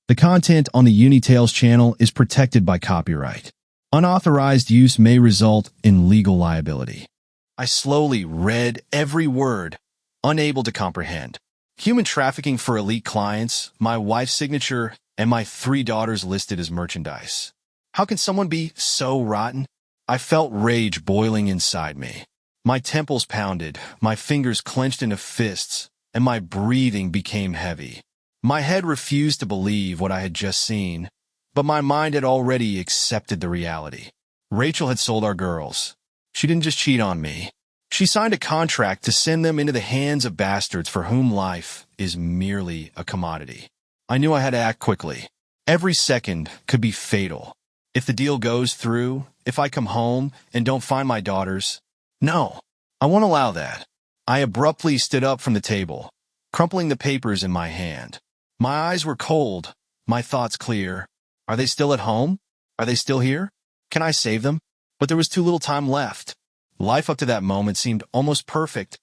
The content on the Unitales channel is protected by copyright. Unauthorized use may result in legal liability. I slowly read every word, unable to comprehend. Human trafficking for elite clients, my wife's signature, and my 3 daughters listed as merchandise. How can someone be so rotten? I felt rage boiling inside me. My temples pounded, my fingers clenched into fists, and my breathing became heavy. My head refused to believe what I had just seen, but my mind had already accepted the reality. Rachel had sold our girls. She didn't just cheat on me. She signed a contract to send them into the hands of bastards for whom life is merely a commodity. I knew I had to act quickly. Every second could be fatal. If the deal goes through, if I come home and don't find my daughters, no, I won't allow that. I abruptly stood up from the table, crumpling the papers in my hand. My eyes were cold, my thoughts clear. Are they still at home? Are they still here? Can I save them? But there was too little time left. Life up to that moment seemed almost perfect.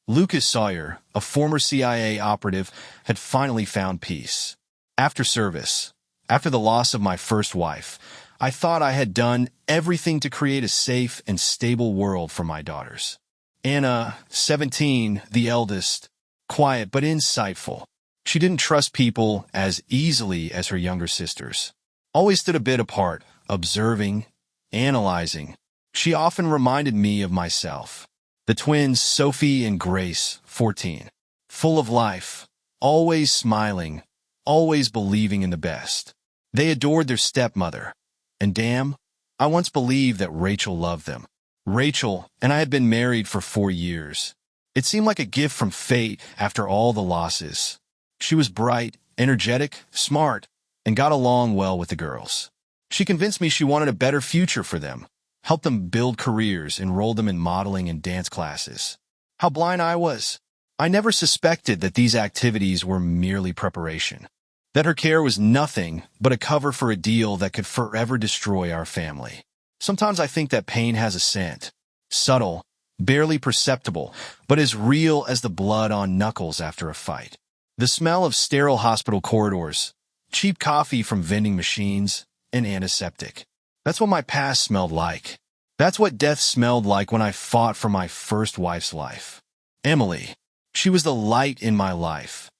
Lucas Sawyer, a former CIA operative, had finally found peace. After service, after the loss of my first wife, I thought I had done everything to create a safe and stable world for my daughters. Anna, 17, the eldest, quiet but insightful. She didn't trust people as easily as her younger sisters. Always stood a bit apart, observing, analyzing. She often reminded me of myself. The twins, Sophie and Grace, 14. Full of life, always smiling, always believing in the best. They adored their stepmother. And damn, I once believed that Rachel loved them. Rachel and I had been married for 4 years. It seemed like a gift from fate after all the losses. She was bright, energetic, smart, and got along well with the girls. She convinced me she wanted a better future for them, helped them build careers, enrolled them in modeling and dance classes. How blind I was. I never suspected that these activities were merely preparation, that her care was nothing but a cover for a deal that could forever destroy our family. Sometimes I think that pain has a scent, subtle, barely perceptible, but as real as the blood on knuckles after a fight. The smell of sterile hospital corridors, cheap coffee from vending machines, and antiseptic. That's what my past smelled like. That's what death smelled like when I fought for my first wife's life. Emily. She was the light in my life,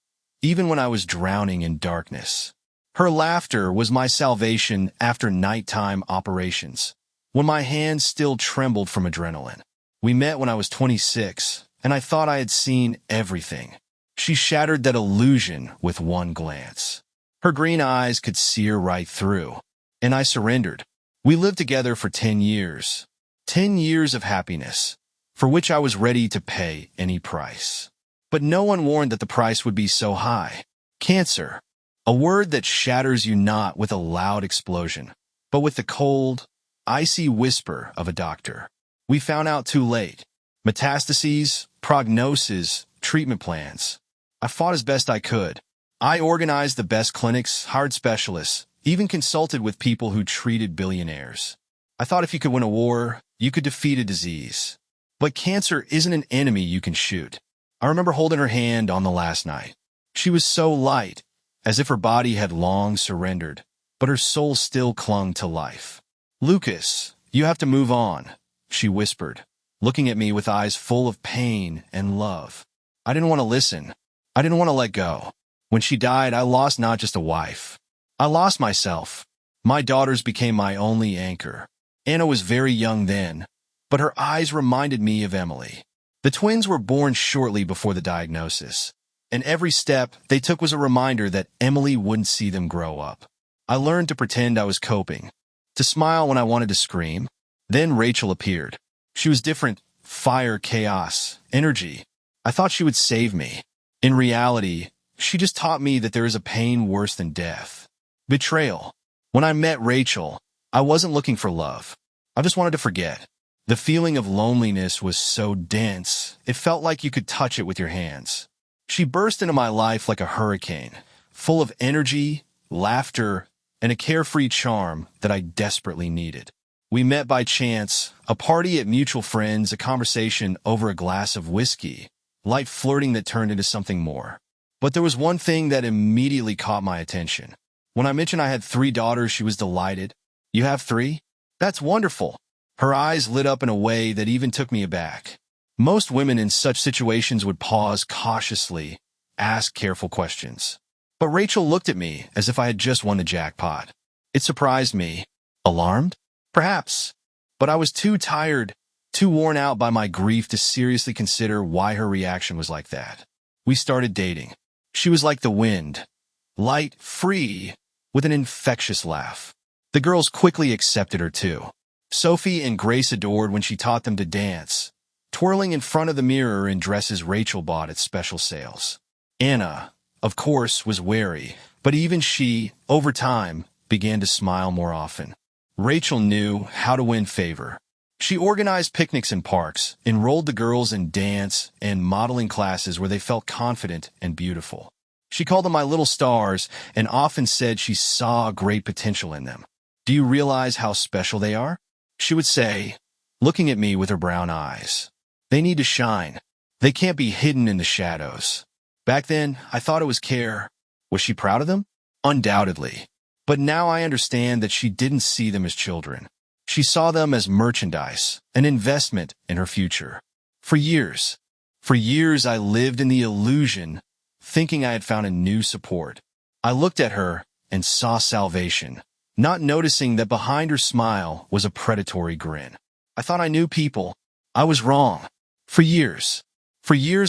even when I was drowning in darkness. Her laughter was my salvation after nighttime operations, when my hands still trembled from adrenaline. We met when I was 26, and I thought I had seen everything. She shattered that illusion with one glance. Her green eyes could sear right through, and I surrendered. We lived together for 10 years. 10 years of happiness, for which I was ready to pay any price. But no one warned that the price would be so high. Cancer, a word that shatters you not with a loud explosion, but with the cold, icy whisper of a doctor. We found out too late. Metastases, prognosis, treatment plans. I fought as best I could. I organized the best clinics, hired specialists, even consulted with people who treated billionaires. I thought if you could win a war, you could defeat a disease. But cancer isn't an enemy you can shoot. I remember holding her hand on the last night. She was so light, as if her body had long surrendered, but her soul still clung to life. "Lucas, you have to move on," she whispered, looking at me with eyes full of pain and love. I didn't want to listen. I didn't want to let go. When she died, I lost not just a wife. I lost myself. My daughters became my only anchor. Anna was very young then, but her eyes reminded me of Emily. The twins were born shortly before the diagnosis, and every step they took was a reminder that Emily wouldn't see them grow up. I learned to pretend I was coping, to smile when I wanted to scream. Then Rachel appeared. She was different, fire, chaos, energy. I thought she would save me. In reality, she just taught me that there is a pain worse than death. Betrayal. When I met Rachel, I wasn't looking for love. I just wanted to forget. The feeling of loneliness was so dense, it felt like you could touch it with your hands. She burst into my life like a hurricane, full of energy, laughter, and a carefree charm that I desperately needed. We met by chance, a party at mutual friends, a conversation over a glass of whiskey, light flirting that turned into something more. But there was one thing that immediately caught my attention. When I mentioned I had 3 daughters, she was delighted. "You have 3? That's wonderful." Her eyes lit up in a way that even took me aback. Most women in such situations would pause cautiously, ask careful questions. But Rachel looked at me as if I had just won the jackpot. It surprised me. Alarmed? Perhaps. But I was too tired, too worn out by my grief to seriously consider why her reaction was like that. We started dating. She was like the wind, light, free, with an infectious laugh. The girls quickly accepted her too. Sophie and Grace adored when she taught them to dance, twirling in front of the mirror in dresses Rachel bought at special sales. Anna, of course, was wary, but even she, over time, began to smile more often. Rachel knew how to win favor. She organized picnics in parks, enrolled the girls in dance and modeling classes where they felt confident and beautiful. She called them my little stars and often said she saw great potential in them. "Do you realize how special they are?" she would say, looking at me with her brown eyes. "They need to shine. They can't be hidden in the shadows." Back then, I thought it was care. Was she proud of them? Undoubtedly. But now I understand that she didn't see them as children. She saw them as merchandise, an investment in her future. For years I lived in the illusion, thinking I had found a new support. I looked at her and saw salvation, not noticing that behind her smile was a predatory grin. I thought I knew people. I was wrong. For years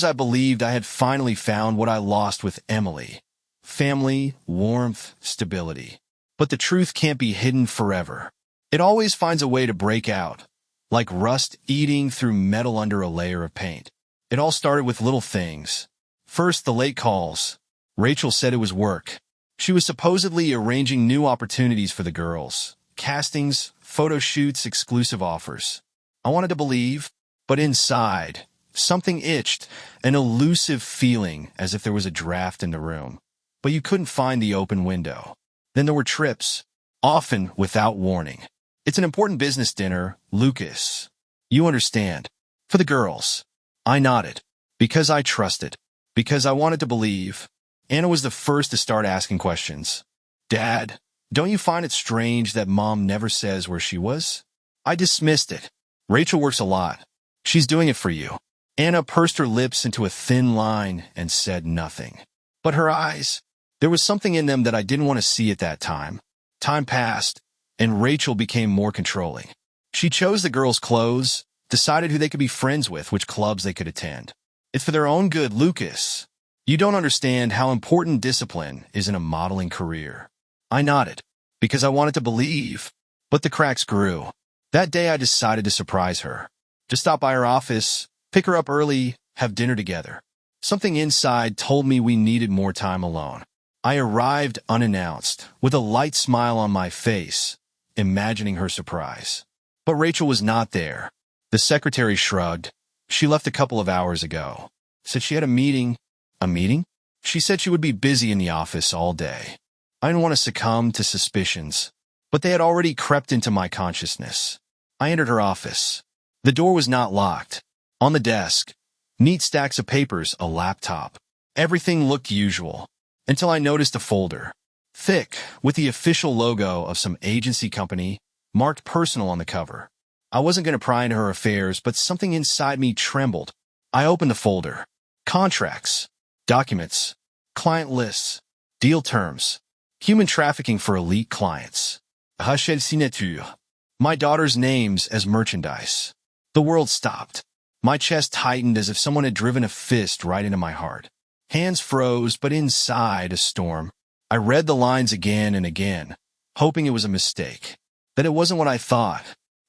I believed I had finally found what I lost with Emily. Family, warmth, stability. But the truth can't be hidden forever. It always finds a way to break out, like rust eating through metal under a layer of paint. It all started with little things. First, the late calls. Rachel said it was work. She was supposedly arranging new opportunities for the girls. Castings, photo shoots, exclusive offers. I wanted to believe, but inside, something itched, an elusive feeling as if there was a draft in the room. But you couldn't find the open window. Then there were trips, often without warning. "It's an important business dinner, Lucas. You understand." For the girls. I nodded. Because I trusted. Because I wanted to believe. Anna was the first to start asking questions. "Dad, don't you find it strange that Mom never says where she was?" I dismissed it. "Rachel works a lot. She's doing it for you." Anna pursed her lips into a thin line and said nothing. But her eyes, there was something in them that I didn't want to see at that time. Time passed, and Rachel became more controlling. She chose the girls' clothes, decided who they could be friends with, which clubs they could attend. "It's for their own good, Lucas. You don't understand how important discipline is in a modeling career." I nodded, because I wanted to believe. But the cracks grew. That day I decided to surprise her. To stop by her office, pick her up early, have dinner together. Something inside told me we needed more time alone. I arrived unannounced, with a light smile on my face, imagining her surprise. But Rachel was not there. The secretary shrugged. "She left a couple of hours ago. Said she had a meeting." "A meeting?" "She said she would be busy in the office all day." I didn't want to succumb to suspicions, but they had already crept into my consciousness. I entered her office. The door was not locked. On the desk, neat stacks of papers, a laptop. Everything looked usual, until I noticed a folder. Thick, with the official logo of some agency company, marked personal on the cover. I wasn't going to pry into her affairs, but something inside me trembled. I opened the folder. Contracts, documents, client lists, deal terms, human trafficking for elite clients. Rachel signature. My daughter's names as merchandise. The world stopped. My chest tightened as if someone had driven a fist right into my heart. Hands froze, but inside a storm. I read the lines again and again, hoping it was a mistake, that it wasn't what I thought.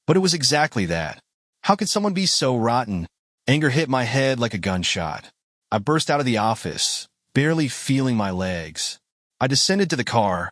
But it was exactly that. How could someone be so rotten? Anger hit my head like a gunshot. I burst out of the office, barely feeling my legs. I descended to the car,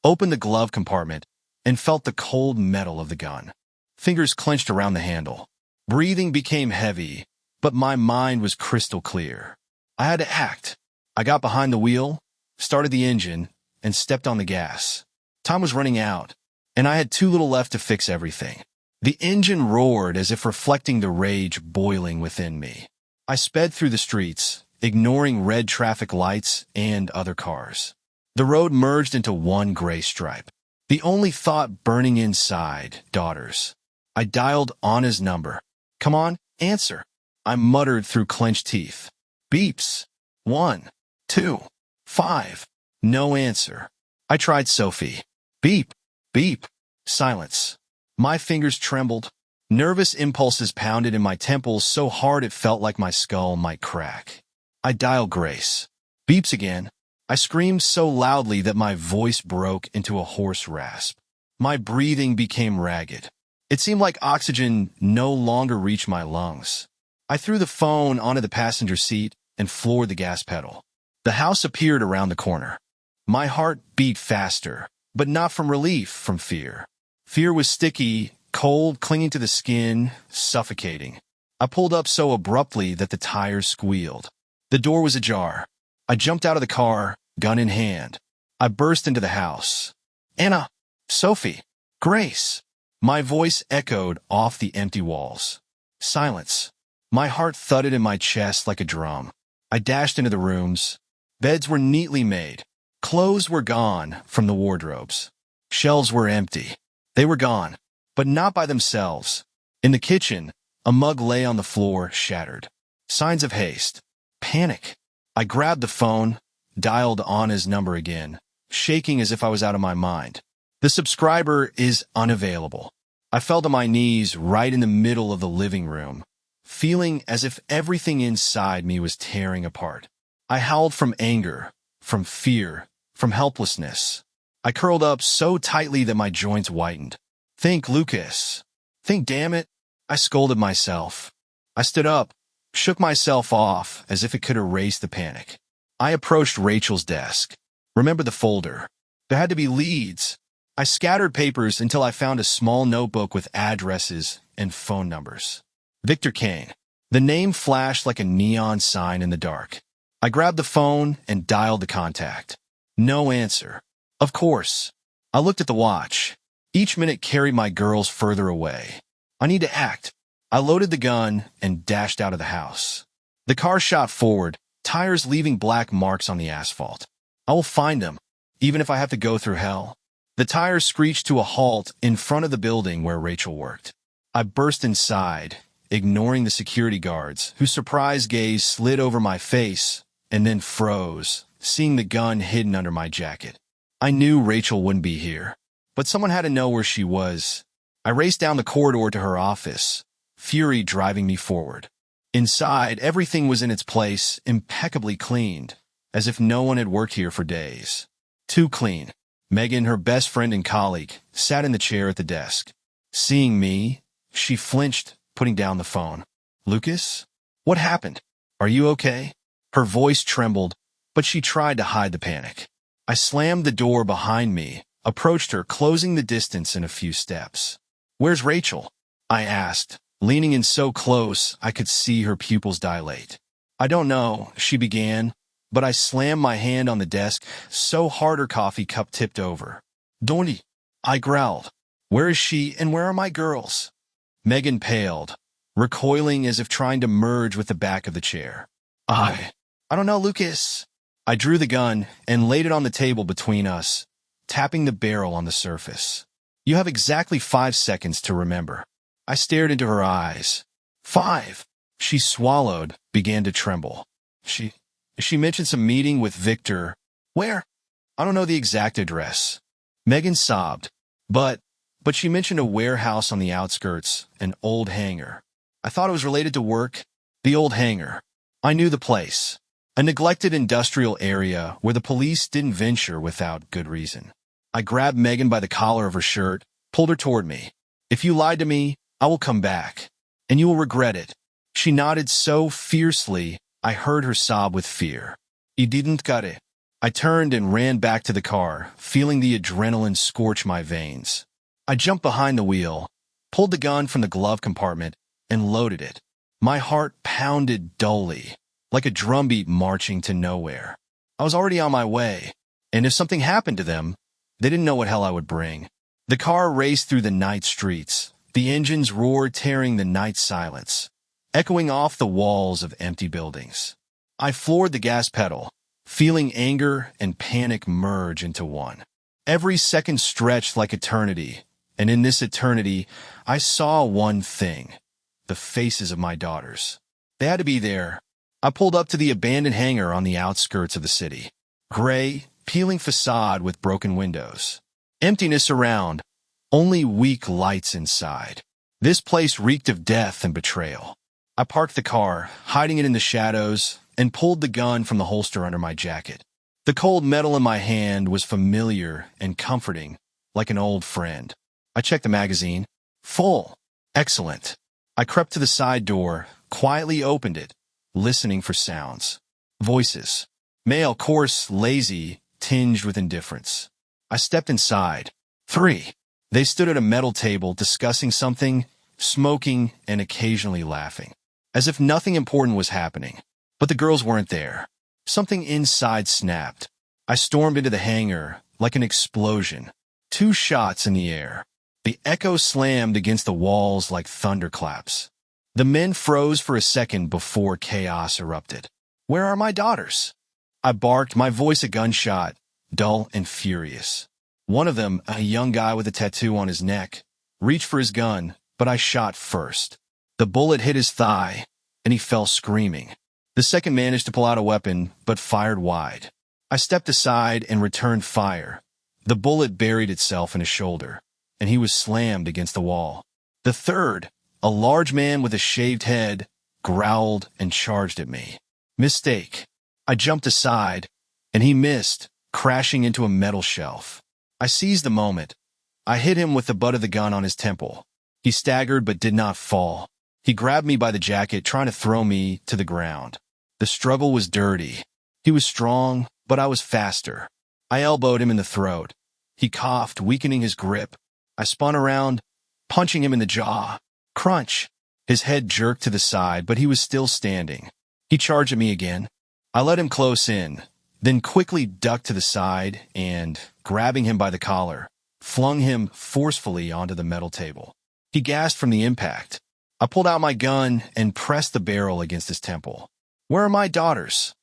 opened the glove compartment, and felt the cold metal of the gun. Fingers clenched around the handle. Breathing became heavy, but my mind was crystal clear. I had to act. I got behind the wheel, started the engine, and stepped on the gas. Time was running out, and I had too little left to fix everything. The engine roared as if reflecting the rage boiling within me. I sped through the streets, ignoring red traffic lights and other cars. The road merged into one gray stripe. The only thought burning inside, daughters. I dialed Anna's number. "Come on, answer," I muttered through clenched teeth. Beeps. 1, 2, 5. No answer. I tried Sophie. Beep, beep. Silence. My fingers trembled. Nervous impulses pounded in my temples so hard it felt like my skull might crack. I dialed Grace. Beeps again. I screamed so loudly that my voice broke into a hoarse rasp. My breathing became ragged. It seemed like oxygen no longer reached my lungs. I threw the phone onto the passenger seat and floored the gas pedal. The house appeared around the corner. My heart beat faster, but not from relief, from fear. Fear was sticky, cold, clinging to the skin, suffocating. I pulled up so abruptly that the tires squealed. The door was ajar. I jumped out of the car, gun in hand. I burst into the house. "Anna! Sophie! Grace!" My voice echoed off the empty walls. Silence. My heart thudded in my chest like a drum. I dashed into the rooms. Beds were neatly made. Clothes were gone from the wardrobes. Shelves were empty. They were gone, but not by themselves. In the kitchen, a mug lay on the floor, shattered. Signs of haste. Panic. I grabbed the phone, dialed Anna's number again, shaking as if I was out of my mind. "The subscriber is unavailable." I fell to my knees right in the middle of the living room, feeling as if everything inside me was tearing apart. I howled from anger, from fear, from helplessness. I curled up so tightly that my joints whitened. "Think, Lucas. Think, damn it." I scolded myself. I stood up, shook myself off as if it could erase the panic. I approached Rachel's desk. Remember the folder? There had to be leads. I scattered papers until I found a small notebook with addresses and phone numbers. Victor Kane. The name flashed like a neon sign in the dark. I grabbed the phone and dialed the contact. No answer. Of course. I looked at the watch. Each minute carried my girls further away. I need to act. I loaded the gun and dashed out of the house. The car shot forward, tires leaving black marks on the asphalt. I will find them, even if I have to go through hell. The tires screeched to a halt in front of the building where Rachel worked. I burst inside, ignoring the security guards, whose surprised gaze slid over my face and then froze, seeing the gun hidden under my jacket. I knew Rachel wouldn't be here, but someone had to know where she was. I raced down the corridor to her office, fury driving me forward. Inside, everything was in its place, impeccably cleaned, as if no one had worked here for days. Too clean. Megan, her best friend and colleague, sat in the chair at the desk. Seeing me, she flinched, putting down the phone. "Lucas? What happened? Are you okay?" Her voice trembled, but she tried to hide the panic. I slammed the door behind me, approached her, closing the distance in a few steps. "Where's Rachel?" I asked, leaning in so close I could see her pupils dilate. "I don't know," she began, but I slammed my hand on the desk so hard her coffee cup tipped over. "Donnie," I growled. "Where is she and where are my girls?" Megan paled, recoiling as if trying to merge with the back of the chair. I don't know, Lucas." I drew the gun and laid it on the table between us, tapping the barrel on the surface. "You have exactly 5 seconds to remember." I stared into her eyes. 5. She swallowed, began to tremble. She mentioned some meeting with Victor. "Where?" "I don't know the exact address." Megan sobbed. But she mentioned a warehouse on the outskirts, an old hangar. I thought it was related to work. The old hangar. I knew the place. A neglected industrial area where the police didn't venture without good reason. I grabbed Megan by the collar of her shirt, pulled her toward me. "If you lied to me, I will come back, and you will regret it." She nodded so fiercely, I heard her sob with fear. "You didn't got it." I turned and ran back to the car, feeling the adrenaline scorch my veins. I jumped behind the wheel, pulled the gun from the glove compartment, and loaded it. My heart pounded dully, like a drumbeat marching to nowhere. I was already on my way, and if something happened to them, they didn't know what hell I would bring. The car raced through the night streets, the engine's roar tearing the night silence, echoing off the walls of empty buildings. I floored the gas pedal, feeling anger and panic merge into one. Every second stretched like eternity, and in this eternity, I saw one thing: the faces of my daughters. They had to be there. I pulled up to the abandoned hangar on the outskirts of the city. Gray, peeling facade with broken windows. Emptiness around, only weak lights inside. This place reeked of death and betrayal. I parked the car, hiding it in the shadows, and pulled the gun from the holster under my jacket. The cold metal in my hand was familiar and comforting, like an old friend. I checked the magazine. Full. Excellent. I crept to the side door, quietly opened it, listening for sounds. Voices. Male, coarse, lazy, tinged with indifference. I stepped inside. 3. They stood at a metal table discussing something, smoking and occasionally laughing, as if nothing important was happening. But the girls weren't there. Something inside snapped. I stormed into the hangar like an explosion. 2 shots in the air. The echo slammed against the walls like thunderclaps. The men froze for a second before chaos erupted. Where are my daughters? I barked, my voice a gunshot, dull and furious. One of them, a young guy with a tattoo on his neck, reached for his gun, but I shot first. The bullet hit his thigh, and he fell screaming. The second managed to pull out a weapon, but fired wide. I stepped aside and returned fire. The bullet buried itself in his shoulder, and he was slammed against the wall. The third, a large man with a shaved head, growled and charged at me. Mistake. I jumped aside, and he missed, crashing into a metal shelf. I seized the moment. I hit him with the butt of the gun on his temple. He staggered but did not fall. He grabbed me by the jacket, trying to throw me to the ground. The struggle was dirty. He was strong, but I was faster. I elbowed him in the throat. He coughed, weakening his grip. I spun around, punching him in the jaw. Crunch. His head jerked to the side, but he was still standing. He charged at me again. I let him close in, then quickly ducked to the side and, grabbing him by the collar, flung him forcefully onto the metal table. He gasped from the impact. I pulled out my gun and pressed the barrel against his temple. Where are my daughters?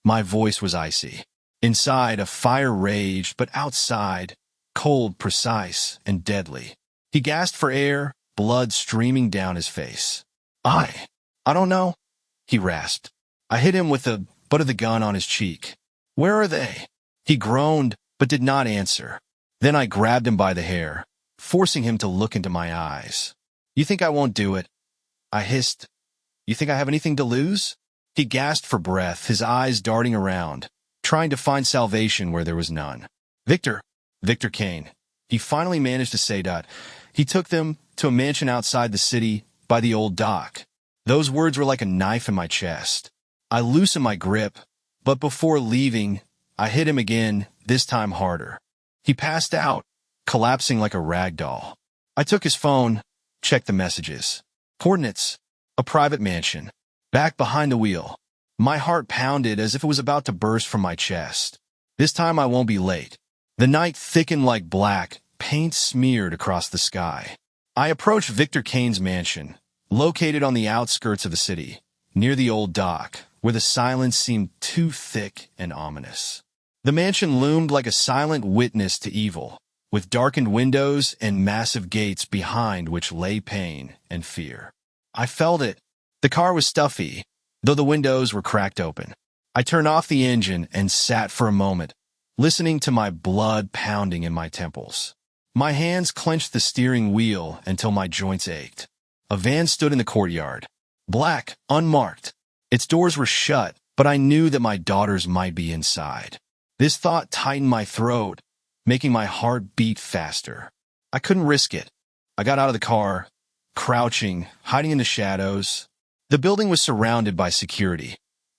My voice was icy. Inside, a fire raged, but outside, cold, precise, and deadly. He gasped for air, blood streaming down his face. I don't know, he rasped. I hit him with the butt of the gun on his cheek. Where are they? He groaned, but did not answer. Then I grabbed him by the hair, forcing him to look into my eyes. You think I won't do it? I hissed. You think I have anything to lose? He gasped for breath, his eyes darting around, trying to find salvation where there was none. Victor Kane. He finally managed to say that. He took them to a mansion outside the city by the old dock. Those words were like a knife in my chest. I loosened my grip, but before leaving, I hit him again, this time harder. He passed out, collapsing like a rag doll. I took his phone, checked the messages. Coordinates: a private mansion. Back behind the wheel. My heart pounded as if it was about to burst from my chest. This time I won't be late. The night thickened like black, paint smeared across the sky. I approached Victor Kane's mansion, located on the outskirts of the city, near the old dock, where the silence seemed too thick and ominous. The mansion loomed like a silent witness to evil, with darkened windows and massive gates behind which lay pain and fear. I felt it. The car was stuffy, though the windows were cracked open. I turned off the engine and sat for a moment, listening to my blood pounding in my temples. My hands clenched the steering wheel until my joints ached. A van stood in the courtyard. Black, unmarked. Its doors were shut, but I knew that my daughters might be inside. This thought tightened my throat, making my heart beat faster. I couldn't risk it. I got out of the car, crouching, hiding in the shadows. The building was surrounded by security.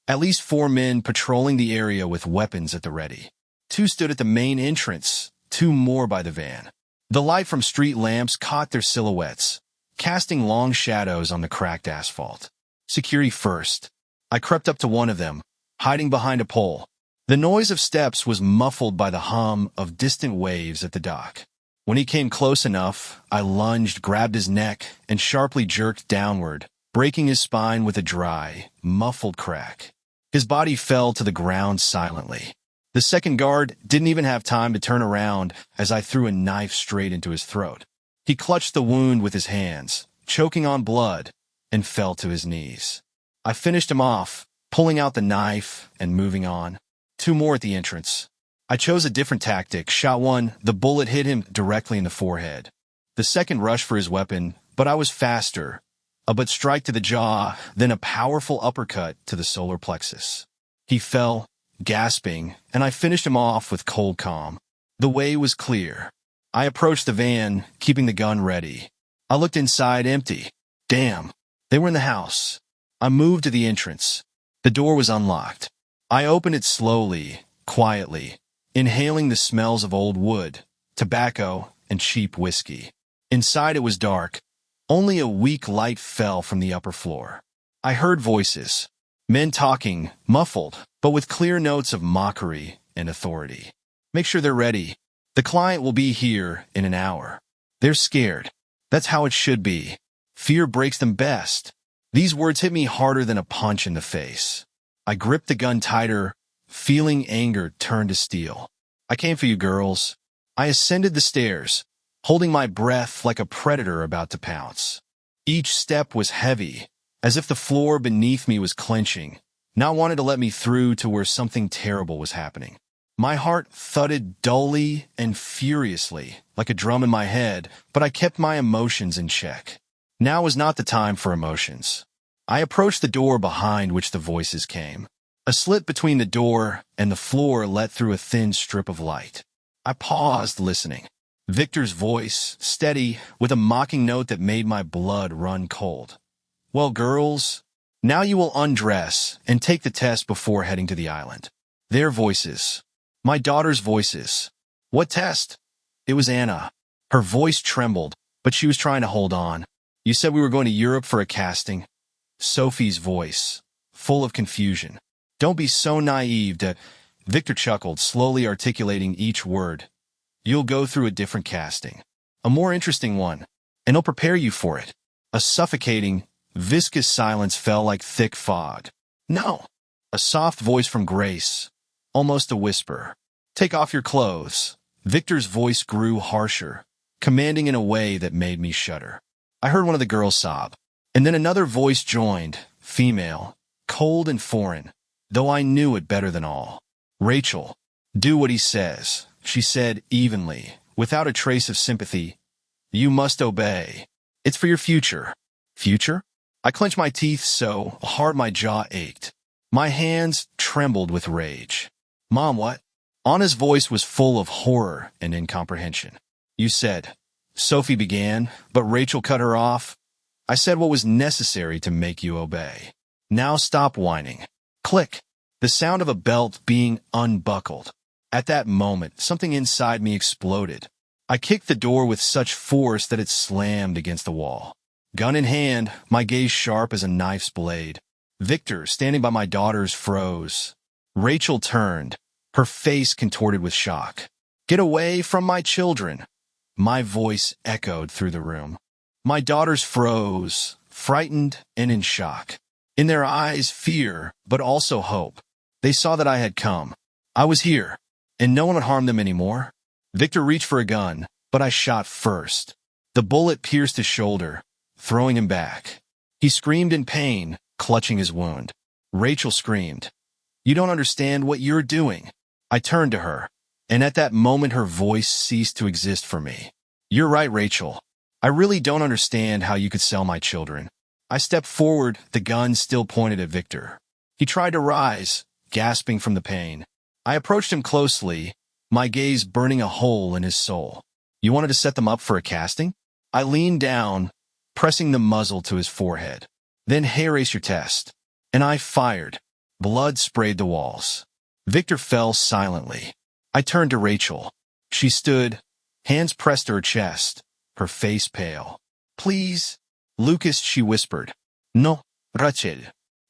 At least 4 men patrolling the area with weapons at the ready. 2 stood at the main entrance, 2 more by the van. The light from street lamps caught their silhouettes, casting long shadows on the cracked asphalt. Security first. I crept up to one of them, hiding behind a pole. The noise of steps was muffled by the hum of distant waves at the dock. When he came close enough, I lunged, grabbed his neck, and sharply jerked downward, breaking his spine with a dry, muffled crack. His body fell to the ground silently. The second guard didn't even have time to turn around as I threw a knife straight into his throat. He clutched the wound with his hands, choking on blood, and fell to his knees. I finished him off, pulling out the knife and moving on. Two more at the entrance. I chose a different tactic. Shot one, the bullet hit him directly in the forehead. The second rushed for his weapon, but I was faster. A butt strike to the jaw, then a powerful uppercut to the solar plexus. He fell, gasping, and I finished him off with cold calm. The way was clear. I approached the van, keeping the gun ready. I looked inside, empty. Damn, they were in the house. I moved to the entrance. The door was unlocked. I opened it slowly, quietly, inhaling the smells of old wood, tobacco, and cheap whiskey. Inside it was dark. Only a weak light fell from the upper floor. I heard voices, men talking, muffled, but with clear notes of mockery and authority. Make sure they're ready. The client will be here in an hour. They're scared. That's how it should be. Fear breaks them best. These words hit me harder than a punch in the face. I gripped the gun tighter, feeling anger turn to steel. I came for you, girls. I ascended the stairs, holding my breath like a predator about to pounce. Each step was heavy, as if the floor beneath me was clenching, not wanting to let me through to where something terrible was happening. My heart thudded dully and furiously, like a drum in my head, but I kept my emotions in check. Now was not the time for emotions. I approached the door behind which the voices came. A slit between the door and the floor let through a thin strip of light. I paused, listening. Victor's voice, steady, with a mocking note that made my blood run cold. Well, girls, now you will undress and take the test before heading to the island. Their voices. My daughter's voices. What test? It was Anna. Her voice trembled, but she was trying to hold on. You said we were going to Europe for a casting. Sophie's voice, full of confusion. Don't be so naive to... Victor chuckled, slowly articulating each word. You'll go through a different casting. A more interesting one, and I'll prepare you for it. A suffocating, viscous silence fell like thick fog. No. A soft voice from Grace, almost a whisper. Take off your clothes. Victor's voice grew harsher, commanding in a way that made me shudder. I heard one of the girls sob, and then another voice joined, female, cold and foreign, though I knew it better than all. Rachel, do what he says, she said evenly, without a trace of sympathy. You must obey. It's for your future. Future? I clenched my teeth so hard my jaw ached. My hands trembled with rage. Mom, what? Anna's voice was full of horror and incomprehension. You said, Sophie began, but Rachel cut her off. I said what was necessary to make you obey. Now stop whining. Click. The sound of a belt being unbuckled. At that moment, something inside me exploded. I kicked the door with such force that it slammed against the wall. Gun in hand, my gaze sharp as a knife's blade. Victor, standing by my daughters, froze. Rachel turned, her face contorted with shock. Get away from my children. My voice echoed through the room. My daughters froze, frightened and in shock. In their eyes, fear, but also hope. They saw that I had come. I was here, and no one would harm them anymore. Victor reached for a gun, but I shot first. The bullet pierced his shoulder, throwing him back. He screamed in pain, clutching his wound. Rachel screamed, You don't understand what you're doing. I turned to her, and at that moment her voice ceased to exist for me. You're right, Rachel. I really don't understand how you could sell my children. I stepped forward, the gun still pointed at Victor. He tried to rise, gasping from the pain. I approached him closely, my gaze burning a hole in his soul. You wanted to set them up for a casting? I leaned down, pressing the muzzle to his forehead. Then erase your test. And I fired. Blood sprayed the walls. Victor fell silently. I turned to Rachel. She stood, hands pressed to her chest, her face pale. Please, Lucas, she whispered. No, Rachel.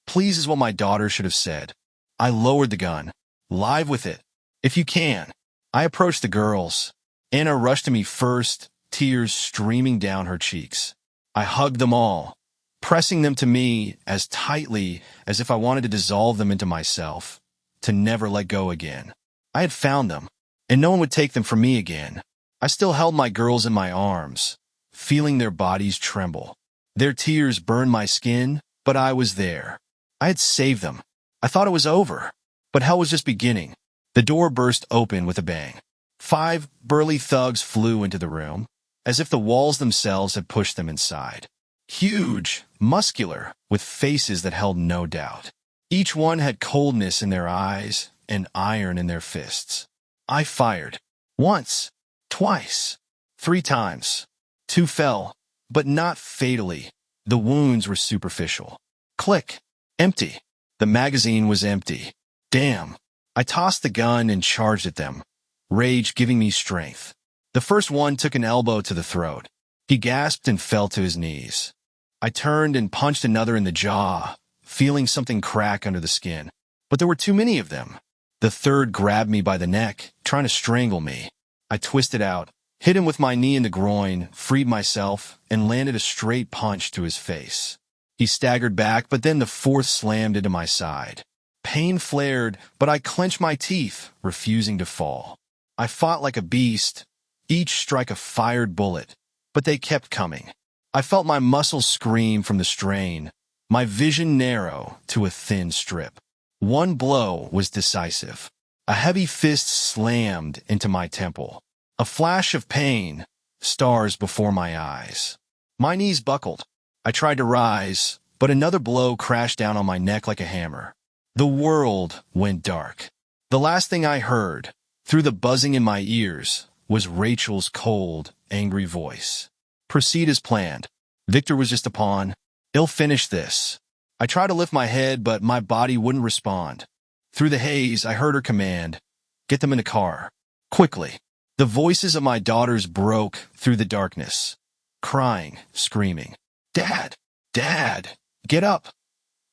Please is what my daughter should have said. I lowered the gun. Live with it. If you can. I approached the girls. Anna rushed to me first, tears streaming down her cheeks. I hugged them all. pressing them to me as tightly as if I wanted to dissolve them into myself, to never let go again. I had found them, and no one would take them from me again. I still held my girls in my arms, feeling their bodies tremble. Their tears burned my skin, but I was there. I had saved them. I thought it was over, but hell was just beginning. The door burst open with a bang. 5 burly thugs flew into the room, as if the walls themselves had pushed them inside. Huge, muscular, with faces that held no doubt. Each one had coldness in their eyes and iron in their fists. I fired. Once, twice, 3 times. 2 fell, but not fatally. The wounds were superficial. Click. Empty. The magazine was empty. Damn. I tossed the gun and charged at them, rage giving me strength. The first one took an elbow to the throat. He gasped and fell to his knees. I turned and punched another in the jaw, feeling something crack under the skin. But there were too many of them. The third grabbed me by the neck, trying to strangle me. I twisted out, hit him with my knee in the groin, freed myself, and landed a straight punch to his face. He staggered back, but then the fourth slammed into my side. Pain flared, but I clenched my teeth, refusing to fall. I fought like a beast, each strike a fired bullet, but they kept coming. I felt my muscles scream from the strain, my vision narrow to a thin strip. One blow was decisive. A heavy fist slammed into my temple. A flash of pain, stars before my eyes. My knees buckled. I tried to rise, but another blow crashed down on my neck like a hammer. The world went dark. The last thing I heard, through the buzzing in my ears, was Rachel's cold, angry voice. Proceed as planned. Victor was just a pawn. He'll finish this. I tried to lift my head, but my body wouldn't respond. Through the haze, I heard her command, "Get them in a car. Quickly." The voices of my daughters broke through the darkness, crying, screaming. "Dad! Dad! Get up!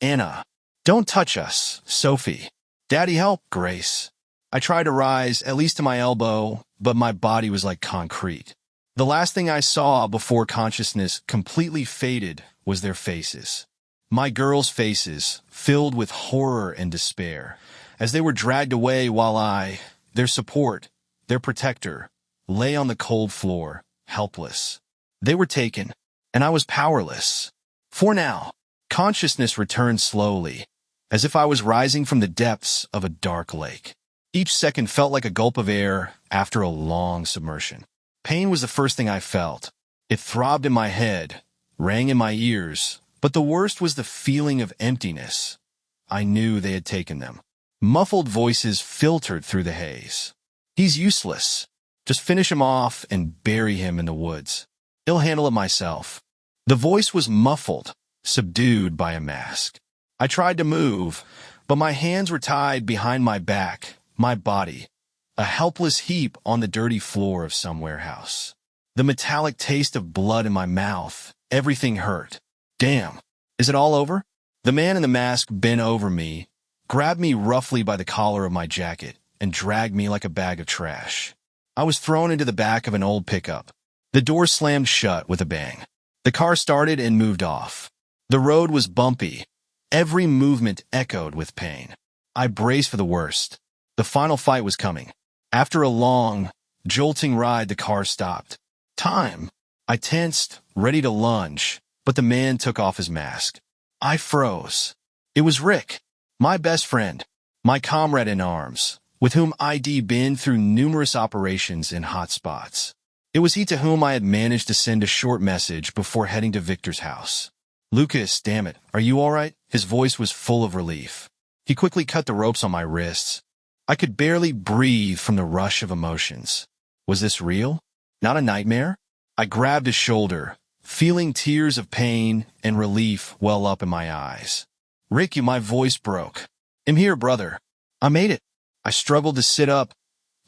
Anna! Don't touch us! Sophie! Daddy, help! Grace!" I tried to rise, at least to my elbow, but my body was like concrete. The last thing I saw before consciousness completely faded was their faces. My girls' faces, filled with horror and despair, as they were dragged away while I, their support, their protector, lay on the cold floor, helpless. They were taken, and I was powerless. For now, consciousness returned slowly, as if I was rising from the depths of a dark lake. Each second felt like a gulp of air after a long submersion. Pain was the first thing I felt. It throbbed in my head, rang in my ears, but the worst was the feeling of emptiness. I knew they had taken them. Muffled voices filtered through the haze. "He's useless. Just finish him off and bury him in the woods. I'll handle it myself." The voice was muffled, subdued by a mask. I tried to move, but my hands were tied behind my back, my body, a helpless heap on the dirty floor of some warehouse. The metallic taste of blood in my mouth, everything hurt. Damn, is it all over? The man in the mask bent over me, grabbed me roughly by the collar of my jacket, and dragged me like a bag of trash. I was thrown into the back of an old pickup. The door slammed shut with a bang. The car started and moved off. The road was bumpy. Every movement echoed with pain. I braced for the worst. The final fight was coming. After a long, jolting ride, the car stopped. Time! I tensed, ready to lunge, but the man took off his mask. I froze. It was Rick, my best friend, my comrade in arms, with whom I'd been through numerous operations in hot spots. It was he to whom I had managed to send a short message before heading to Victor's house. "Lucas, damn it, are you all right?" His voice was full of relief. He quickly cut the ropes on my wrists. I could barely breathe from the rush of emotions. Was this real? Not a nightmare? I grabbed his shoulder, feeling tears of pain and relief well up in my eyes. "Rick, my voice broke. I'm here, brother. I made it." I struggled to sit up,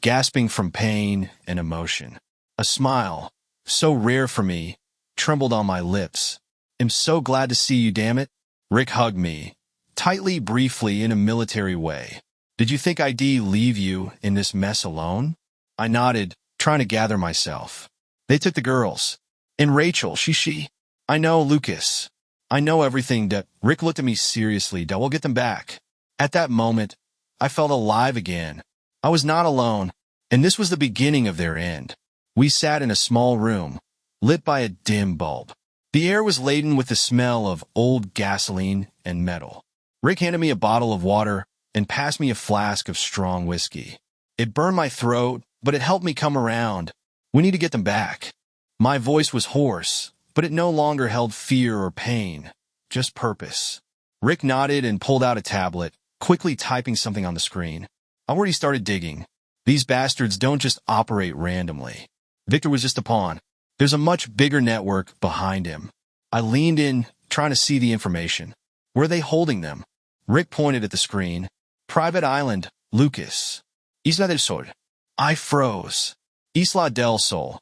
gasping from pain and emotion. A smile, so rare for me, trembled on my lips. "I'm so glad to see you, damn it." Rick hugged me, tightly, briefly, in a military way. "Did you think I'd leave you in this mess alone?" I nodded, trying to gather myself. "They took the girls. And Rachel, she. I know, Lucas. I know everything, Dad. Rick looked at me seriously. Dad, we'll get them back. At that moment, I felt alive again. I was not alone, and this was the beginning of their end. We sat in a small room, lit by a dim bulb. The air was laden with the smell of old gasoline and metal. Rick handed me a bottle of water and passed me a flask of strong whiskey. It burned my throat, but it helped me come around. We need to get them back. My voice was hoarse, but it no longer held fear or pain, just purpose. Rick nodded and pulled out a tablet, quickly typing something on the screen. I already started digging. These bastards don't just operate randomly. Victor was just a pawn. There's a much bigger network behind him. I leaned in, trying to see the information. Where are they holding them? Rick pointed at the screen. Private Island, Lucas. Isla del Sol. I froze. Isla del Sol,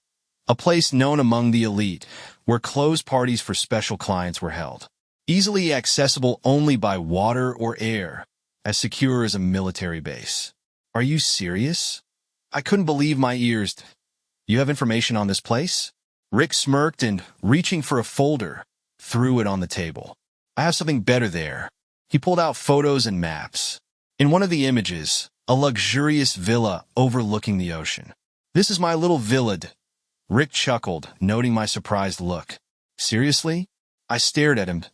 a place known among the elite, where closed parties for special clients were held. Easily accessible only by water or air, as secure as a military base. Are you serious? I couldn't believe my ears. You have information on this place? Rick smirked and, reaching for a folder, threw it on the table. I have something better there. He pulled out photos and maps. In one of the images, a luxurious villa overlooking the ocean. This is my little villa. Rick chuckled, noting my surprised look. Seriously? I stared at him.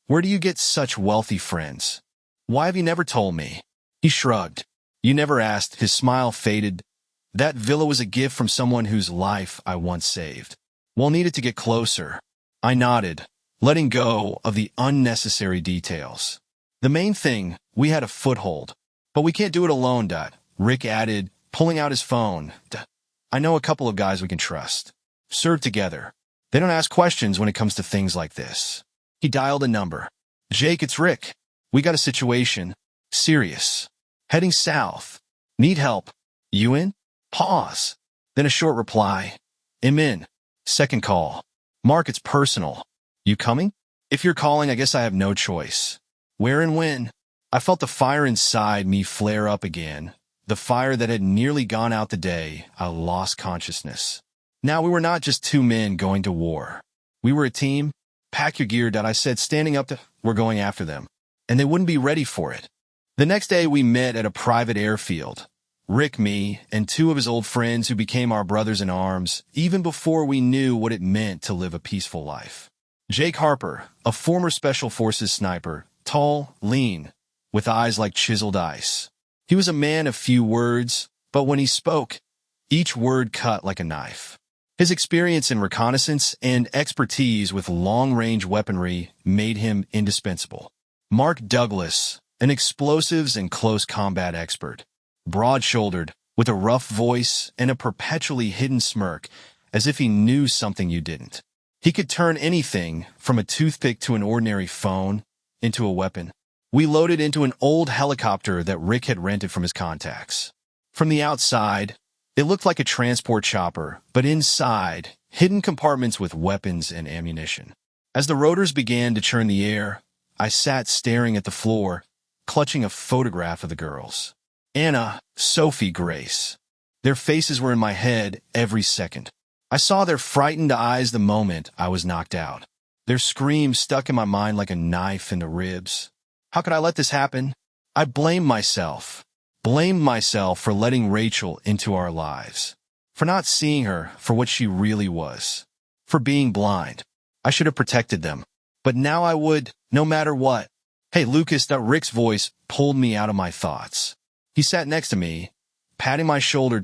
Where do you get such wealthy friends? Why have you never told me? He shrugged. You never asked. His smile faded. That villa was a gift from someone whose life I once saved. We'll need it to get closer. I nodded, letting go of the unnecessary details. The main thing, we had a foothold. But we can't do it alone, Rick added, pulling out his phone. I know a couple of guys we can trust. Serve together. They don't ask questions when it comes to things like this. He dialed a number. Jake, it's Rick. We got a situation. Serious. Heading south. Need help. You in? Pause. Then a short reply. I'm in. Second call. Mark, it's personal. You coming? If you're calling, I guess I have no choice. Where and when? I felt the fire inside me flare up again. The fire that had nearly gone out the day I lost consciousness. Now we were not just two men going to war. We were a team. Pack your gear, I said, standing up to, we're going after them. And they wouldn't be ready for it. The next day we met at a private airfield. Rick, me, and two of his old friends who became our brothers in arms, even before we knew what it meant to live a peaceful life. Jake Harper, a former Special Forces sniper, tall, lean, with eyes like chiseled ice. He was a man of few words, but when he spoke, each word cut like a knife. His experience in reconnaissance and expertise with long-range weaponry made him indispensable. Mark Douglas, an explosives and close combat expert. Broad-shouldered, with a rough voice and a perpetually hidden smirk, as if he knew something you didn't. He could turn anything, from a toothpick to an ordinary phone, into a weapon. We loaded into an old helicopter that Rick had rented from his contacts. From the outside, it looked like a transport chopper, but inside, hidden compartments with weapons and ammunition. As the rotors began to churn the air, I sat staring at the floor, clutching a photograph of the girls. Anna, Sophie, Grace. Their faces were in my head every second. I saw their frightened eyes the moment I was knocked out. Their screams stuck in my mind like a knife in the ribs. How could I let this happen? I blamed myself. Blamed myself for letting Rachel into our lives. For not seeing her for what she really was. For being blind. I should have protected them. But now I would, no matter what. Hey, Lucas, that Rick's voice pulled me out of my thoughts. He sat next to me, patting my shoulder.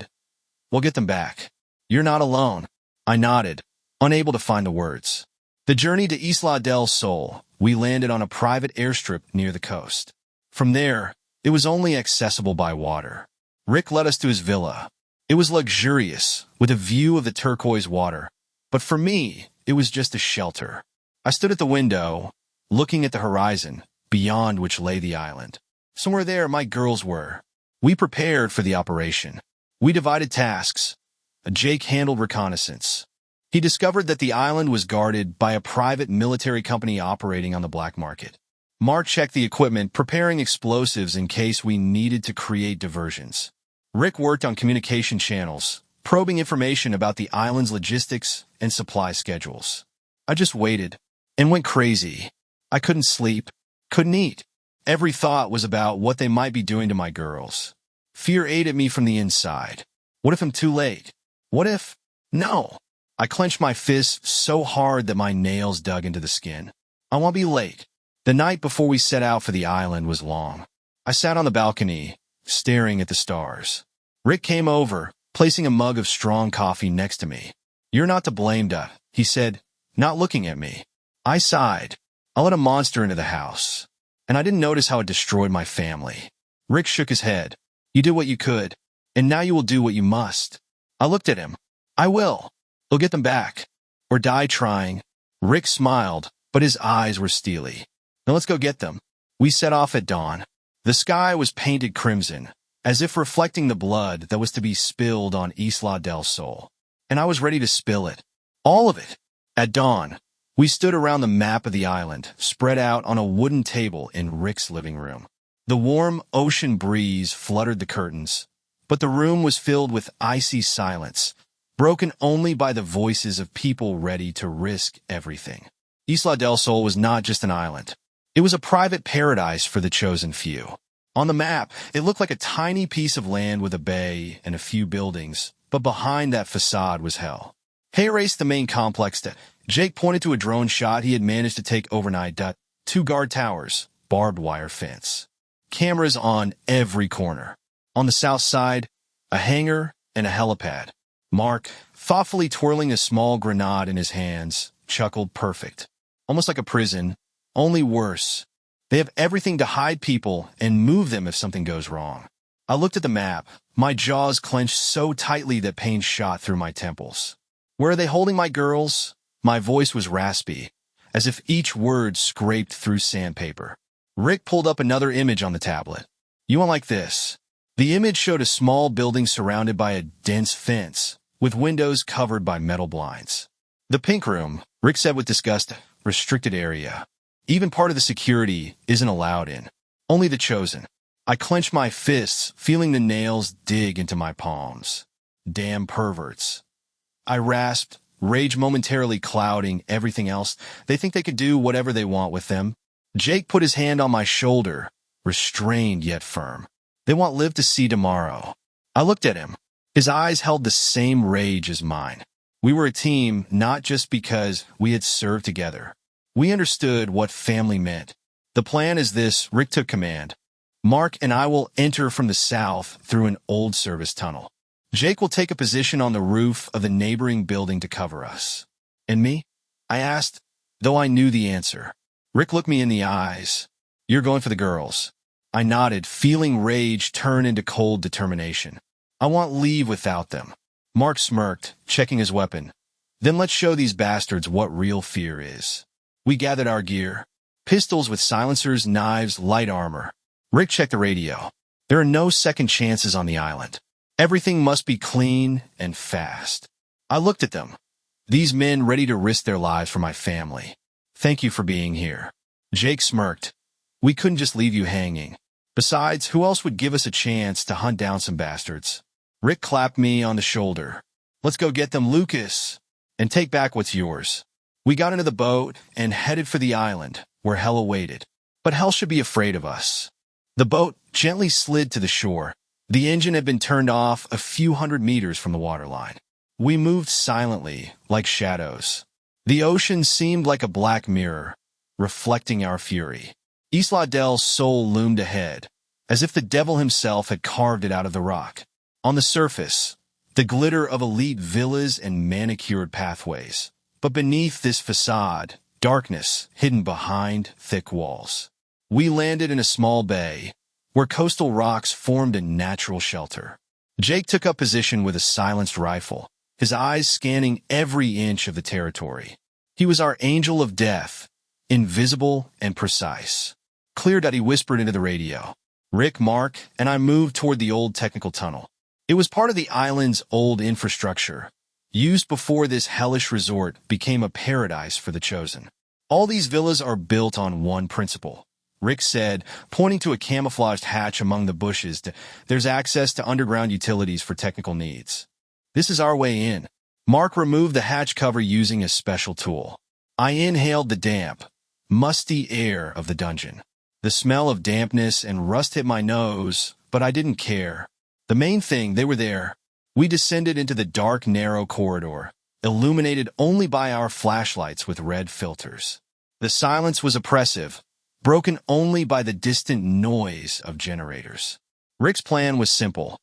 We'll get them back. You're not alone. I nodded, unable to find the words. The journey to Isla del Sol, we landed on a private airstrip near the coast. From there, it was only accessible by water. Rick led us to his villa. It was luxurious, with a view of the turquoise water. But for me, it was just a shelter. I stood at the window, looking at the horizon, beyond which lay the island. Somewhere there, my girls were. We prepared for the operation. We divided tasks. Jake handled reconnaissance. He discovered that the island was guarded by a private military company operating on the black market. Mark checked the equipment, preparing explosives in case we needed to create diversions. Rick worked on communication channels, probing information about the island's logistics and supply schedules. I just waited and went crazy. I couldn't sleep, couldn't eat. Every thought was about what they might be doing to my girls. Fear ate at me from the inside. What if I'm too late? What if? No. I clenched my fists so hard that my nails dug into the skin. I won't be late. The night before we set out for the island was long. I sat on the balcony, staring at the stars. Rick came over, placing a mug of strong coffee next to me. You're not to blame, Dad, he said, not looking at me. I sighed. I let a monster into the house, and I didn't notice how it destroyed my family. Rick shook his head. You did what you could, and now you will do what you must. I looked at him. I will. You'll get them back, or die trying. Rick smiled, but his eyes were steely. Now let's go get them. We set off at dawn. The sky was painted crimson, as if reflecting the blood that was to be spilled on Isla del Sol. And I was ready to spill it. All of it. At dawn, we stood around the map of the island, spread out on a wooden table in Rick's living room. The warm ocean breeze fluttered the curtains, but the room was filled with icy silence, broken only by the voices of people ready to risk everything. Isla del Sol was not just an island. It was a private paradise for the chosen few. On the map, it looked like a tiny piece of land with a bay and a few buildings, but behind that facade was hell. Hay raced the main complex that Jake pointed to a drone shot he had managed to take overnight. 2 guard towers, barbed wire fence. Cameras on every corner. On the south side, a hangar and a helipad. Mark, thoughtfully twirling a small grenade in his hands, chuckled. Perfect. Almost like a prison, only worse. They have everything to hide people and move them if something goes wrong. I looked at the map, my jaws clenched so tightly that pain shot through my temples. Where are they holding my girls? My voice was raspy, as if each word scraped through sandpaper. Rick pulled up another image on the tablet. You want like this? The image showed a small building surrounded by a dense fence, with windows covered by metal blinds. The pink room, Rick said with disgust, restricted area. Even part of the security isn't allowed in. Only the chosen. I clenched my fists, feeling the nails dig into my palms. Damn perverts. I rasped, rage momentarily clouding everything else. They think they could do whatever they want with them. Jake put his hand on my shoulder, restrained yet firm. They want Liv to see tomorrow. I looked at him. His eyes held the same rage as mine. We were a team not just because we had served together. We understood what family meant. The plan is this, Rick took command. Mark and I will enter from the south through an old service tunnel. Jake will take a position on the roof of the neighboring building to cover us. And me? I asked, though I knew the answer. Rick looked me in the eyes. You're going for the girls. I nodded, feeling rage turn into cold determination. I won't leave without them. Mark smirked, checking his weapon. Then let's show these bastards what real fear is. We gathered our gear. Pistols with silencers, knives, light armor. Rick checked the radio. There are no second chances on the island. Everything must be clean and fast. I looked at them. These men ready to risk their lives for my family. Thank you for being here. Jake smirked. We couldn't just leave you hanging. Besides, who else would give us a chance to hunt down some bastards? Rick clapped me on the shoulder. Let's go get them, Lucas, and take back what's yours. We got into the boat and headed for the island, where hell awaited. But hell should be afraid of us. The boat gently slid to the shore. The engine had been turned off a few hundred meters from the waterline. We moved silently, like shadows. The ocean seemed like a black mirror, reflecting our fury. Isla del Sol loomed ahead, as if the devil himself had carved it out of the rock. On the surface, the glitter of elite villas and manicured pathways. But beneath this facade, darkness hidden behind thick walls. We landed in a small bay, where coastal rocks formed a natural shelter. Jake took up position with a silenced rifle, his eyes scanning every inch of the territory. He was our angel of death, invisible and precise. Clear, he whispered into the radio. Rick, Mark, and I moved toward the old technical tunnel. It was part of the island's old infrastructure, used before this hellish resort became a paradise for the chosen. All these villas are built on one principle, Rick said, pointing to a camouflaged hatch among the bushes. There's access to underground utilities for technical needs. This is our way in. Mark removed the hatch cover using a special tool. I inhaled the damp, musty air of the dungeon. The smell of dampness and rust hit my nose, but I didn't care. The main thing, they were there. We descended into the dark, narrow corridor, illuminated only by our flashlights with red filters. The silence was oppressive, broken only by the distant noise of generators. Rick's plan was simple.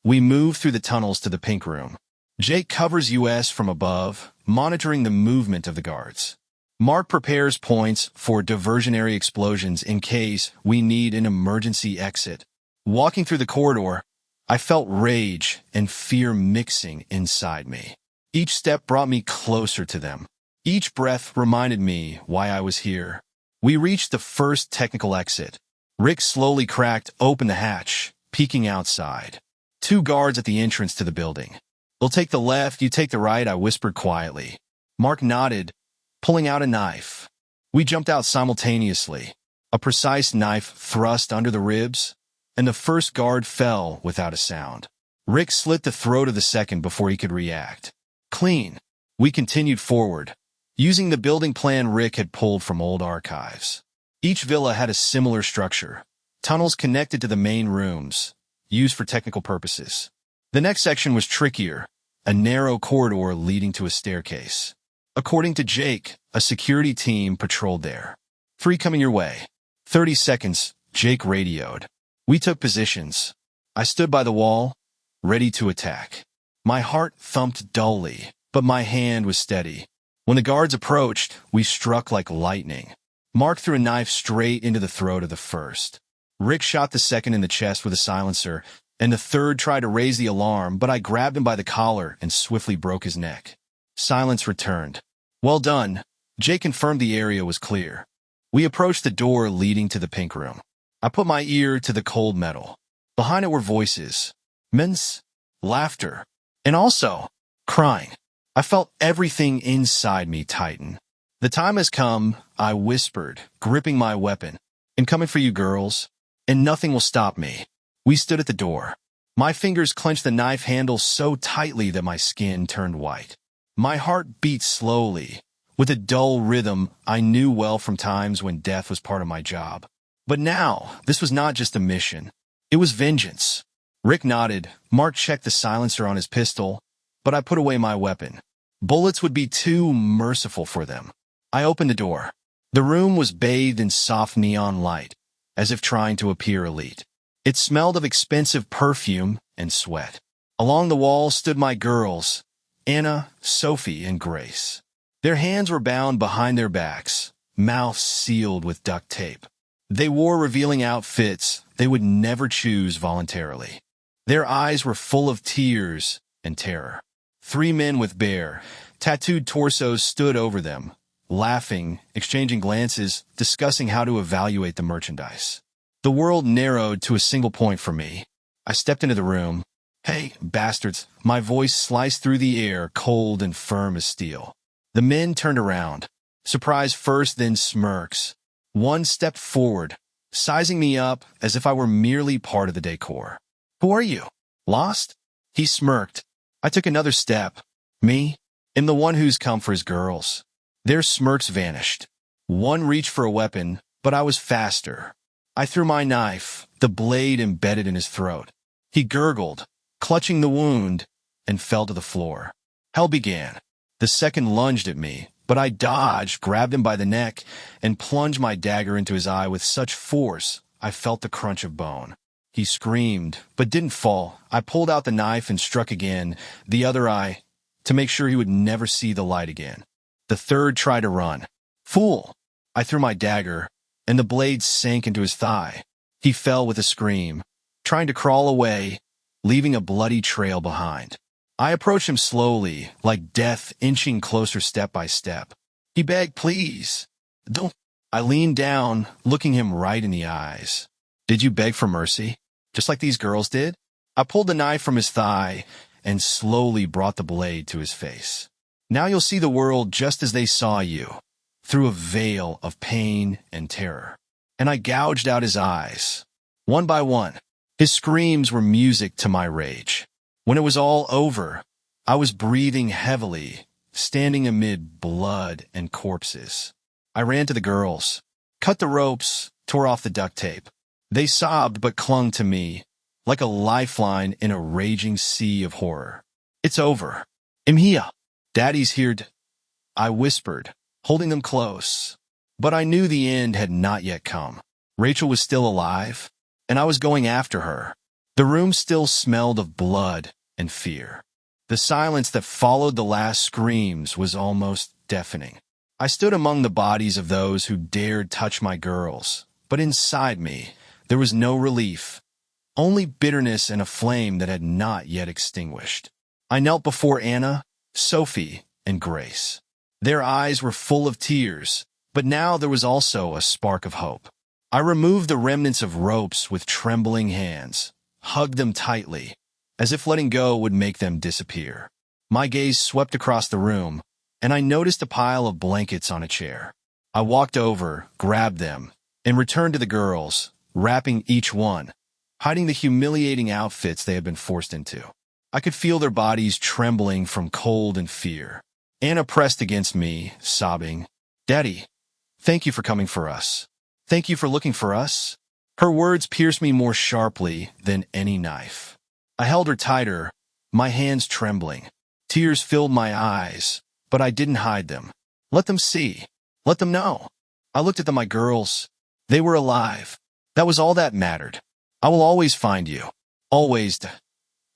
We moved through the tunnels to the pink room. Jake covers us from above, monitoring the movement of the guards. Mark prepares points for diversionary explosions in case we need an emergency exit. Walking through the corridor, I felt rage and fear mixing inside me. Each step brought me closer to them. Each breath reminded me why I was here. We reached the first technical exit. Rick slowly cracked open the hatch, peeking outside. 2 guards at the entrance to the building. "We'll take the left, you take the right," I whispered quietly. Mark nodded, pulling out a knife. We jumped out simultaneously. A precise knife thrust under the ribs, and the first guard fell without a sound. Rick slit the throat of the second before he could react. Clean. We continued forward, using the building plan Rick had pulled from old archives. Each villa had a similar structure. Tunnels connected to the main rooms, used for technical purposes. The next section was trickier, a narrow corridor leading to a staircase. According to Jake, a security team patrolled there. 3 coming your way. 30 seconds, Jake radioed. We took positions. I stood by the wall, ready to attack. My heart thumped dully, but my hand was steady. When the guards approached, we struck like lightning. Mark threw a knife straight into the throat of the first. Rick shot the second in the chest with a silencer, and the third tried to raise the alarm, but I grabbed him by the collar and swiftly broke his neck. Silence returned. "Well done." Jake confirmed the area was clear. We approached the door leading to the pink room. I put my ear to the cold metal. Behind it were voices, men's, laughter, and also crying. I felt everything inside me tighten. "The time has come," I whispered, gripping my weapon. "I'm coming for you, girls, and nothing will stop me." We stood at the door. My fingers clenched the knife handle so tightly that my skin turned white. My heart beat slowly, with a dull rhythm I knew well from times when death was part of my job. But now, this was not just a mission. It was vengeance. Rick nodded. Mark checked the silencer on his pistol, but I put away my weapon. Bullets would be too merciful for them. I opened the door. The room was bathed in soft neon light, as if trying to appear elite. It smelled of expensive perfume and sweat. Along the wall stood my girls, Anna, Sophie, and Grace. Their hands were bound behind their backs, mouths sealed with duct tape. They wore revealing outfits they would never choose voluntarily. Their eyes were full of tears and terror. 3 men with bare, tattooed torsos stood over them, laughing, exchanging glances, discussing how to evaluate the merchandise. The world narrowed to a single point for me. I stepped into the room. "Hey, bastards," my voice sliced through the air, cold and firm as steel. The men turned around. Surprise first, then smirks. One stepped forward, sizing me up as if I were merely part of the decor. "Who are you? Lost?" He smirked. I took another step. "Me? I'm the one who's come for his girls." Their smirks vanished. One reached for a weapon, but I was faster. I threw my knife, the blade embedded in his throat. He gurgled, clutching the wound, and fell to the floor. Hell began. The second lunged at me, but I dodged, grabbed him by the neck, and plunged my dagger into his eye with such force I felt the crunch of bone. He screamed, but didn't fall. I pulled out the knife and struck again, the other eye, to make sure he would never see the light again. The third tried to run. "Fool!" I threw my dagger, and the blade sank into his thigh. He fell with a scream, trying to crawl away, leaving a bloody trail behind. I approached him slowly, like death inching closer step by step. He begged, "Please, don't." I leaned down, looking him right in the eyes. "Did you beg for mercy, just like these girls did?" I pulled the knife from his thigh and slowly brought the blade to his face. "Now you'll see the world just as they saw you, through a veil of pain and terror." And I gouged out his eyes, one by one. His screams were music to my rage. When it was all over, I was breathing heavily, standing amid blood and corpses. I ran to the girls, cut the ropes, tore off the duct tape. They sobbed but clung to me, like a lifeline in a raging sea of horror. It's over. I'm here. Daddy's here. I whispered, holding them close. But I knew the end had not yet come. Rachel was still alive, and I was going after her. The room still smelled of blood and fear. The silence that followed the last screams was almost deafening. I stood among the bodies of those who dared touch my girls, but inside me, there was no relief, only bitterness and a flame that had not yet extinguished. I knelt before Anna, Sophie, and Grace. Their eyes were full of tears, but now there was also a spark of hope. I removed the remnants of ropes with trembling hands, hugged them tightly, as if letting go would make them disappear. My gaze swept across the room, and I noticed a pile of blankets on a chair. I walked over, grabbed them, and returned to the girls, wrapping each one, hiding the humiliating outfits they had been forced into. I could feel their bodies trembling from cold and fear. Anna pressed against me, sobbing, "Daddy, thank you for coming for us. Thank you for looking for us." Her words pierced me more sharply than any knife. I held her tighter, my hands trembling. Tears filled my eyes, but I didn't hide them. Let them see. Let them know. I looked at them, my girls. They were alive. That was all that mattered. I will always find you. Always.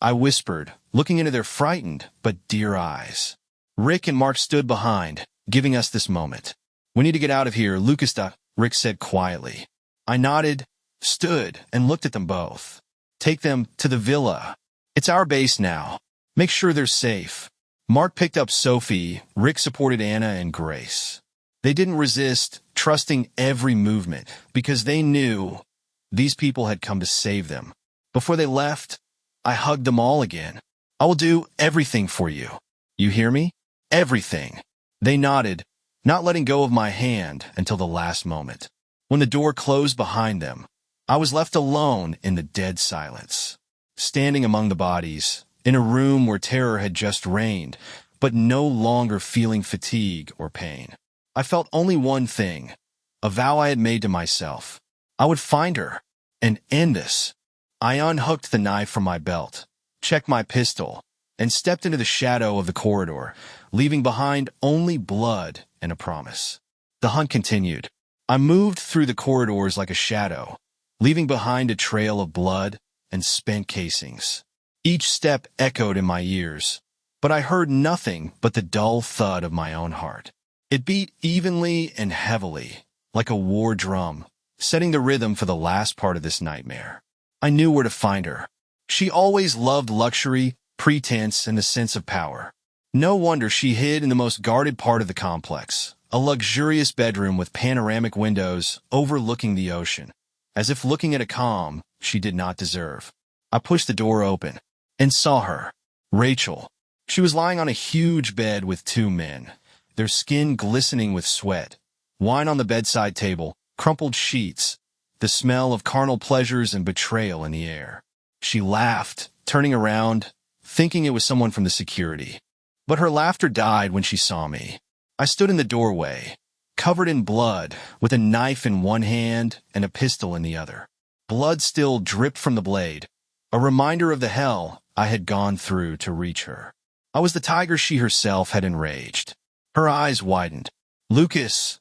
I whispered, looking into their frightened but dear eyes. Rick and Mark stood behind, giving us this moment. "We need to get out of here, Lucas," Rick said quietly. I nodded, stood, and looked at them both. "Take them to the villa. It's our base now. Make sure they're safe." Mark picked up Sophie, Rick supported Anna and Grace. They didn't resist, trusting every movement, because they knew these people had come to save them. Before they left, I hugged them all again. "I will do everything for you. You hear me? Everything." They nodded, not letting go of my hand until the last moment. When the door closed behind them, I was left alone in the dead silence, standing among the bodies, in a room where terror had just reigned, but no longer feeling fatigue or pain. I felt only one thing, a vow I had made to myself. I would find her and end this. I unhooked the knife from my belt, checked my pistol, and stepped into the shadow of the corridor, leaving behind only blood and a promise. The hunt continued. I moved through the corridors like a shadow, leaving behind a trail of blood and spent casings. Each step echoed in my ears, but I heard nothing but the dull thud of my own heart. It beat evenly and heavily, like a war drum, setting the rhythm for the last part of this nightmare. I knew where to find her. She always loved luxury, pretense, and the sense of power. No wonder she hid in the most guarded part of the complex, a luxurious bedroom with panoramic windows overlooking the ocean, as if looking at a calm she did not deserve. I pushed the door open and saw her, Rachel. She was lying on a huge bed with two men, their skin glistening with sweat, wine on the bedside table, crumpled sheets, the smell of carnal pleasures and betrayal in the air. She laughed, turning around, thinking it was someone from the security. But her laughter died when she saw me. I stood in the doorway, covered in blood, with a knife in one hand and a pistol in the other. Blood still dripped from the blade, a reminder of the hell I had gone through to reach her. I was the tiger she herself had enraged. Her eyes widened. "Lucas,"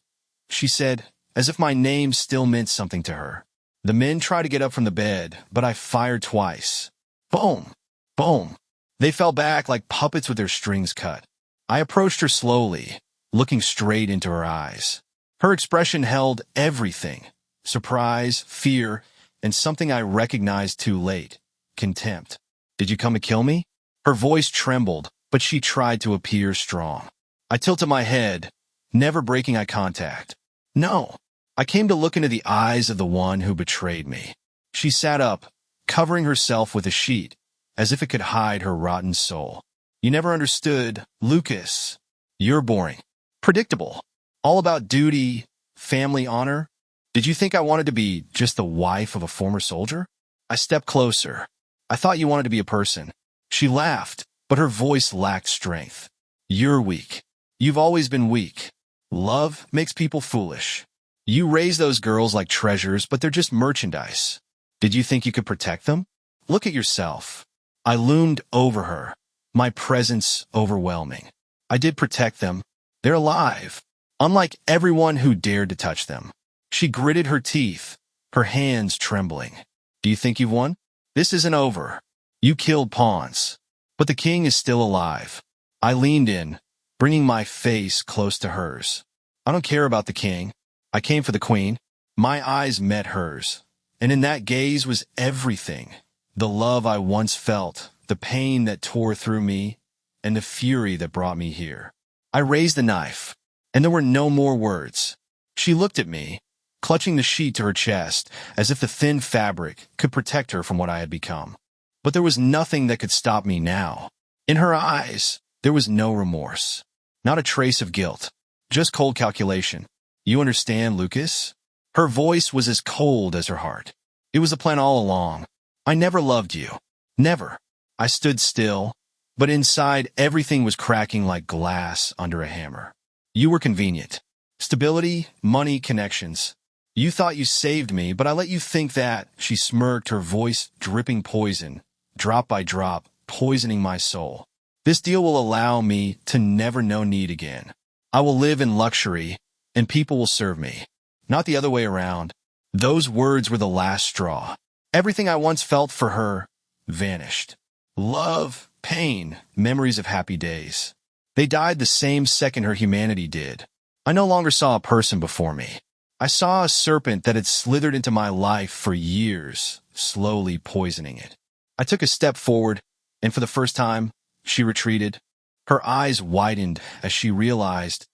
she said, as if my name still meant something to her. The men tried to get up from the bed, but I fired twice. Boom! Boom! They fell back like puppets with their strings cut. I approached her slowly, looking straight into her eyes. Her expression held everything: surprise, fear, and something I recognized too late: contempt. "Did you come to kill me?" Her voice trembled, but she tried to appear strong. I tilted my head, never breaking eye contact. "No, I came to look into the eyes of the one who betrayed me." She sat up, covering herself with a sheet, as if it could hide her rotten soul. "You never understood, Lucas. You're boring. Predictable. All about duty, family, honor. Did you think I wanted to be just the wife of a former soldier?" I stepped closer. "I thought you wanted to be a person." She laughed, but her voice lacked strength. "You're weak. You've always been weak. Love makes people foolish. You raise those girls like treasures, but they're just merchandise. Did you think you could protect them? Look at yourself. I loomed over her, my presence overwhelming. I did protect them. They're alive, unlike everyone who dared to touch them. She gritted her teeth, her hands trembling. Do you think you've won? This isn't over. You killed pawns, but the king is still alive. I leaned in, bringing my face close to hers. I don't care about the king. I came for the queen. My eyes met hers, and in that gaze was everything. The love I once felt, the pain that tore through me, and the fury that brought me here. I raised the knife, and there were no more words. She looked at me, clutching the sheet to her chest, as if the thin fabric could protect her from what I had become. But there was nothing that could stop me now. In her eyes, there was no remorse, not a trace of guilt, just cold calculation. You understand, Lucas? Her voice was as cold as her heart. It was the plan all along. I never loved you. Never. I stood still, but inside everything was cracking like glass under a hammer. You were convenient. Stability, money, connections. You thought you saved me, but I let you think that. She smirked, her voice dripping poison, drop by drop, poisoning my soul. This deal will allow me to never know need again. I will live in luxury, and people will serve me. Not the other way around. Those words were the last straw. Everything I once felt for her vanished. Love, pain, memories of happy days. They died the same second her humanity did. I no longer saw a person before me. I saw a serpent that had slithered into my life for years, slowly poisoning it. I took a step forward, and for the first time, she retreated. Her eyes widened as she realized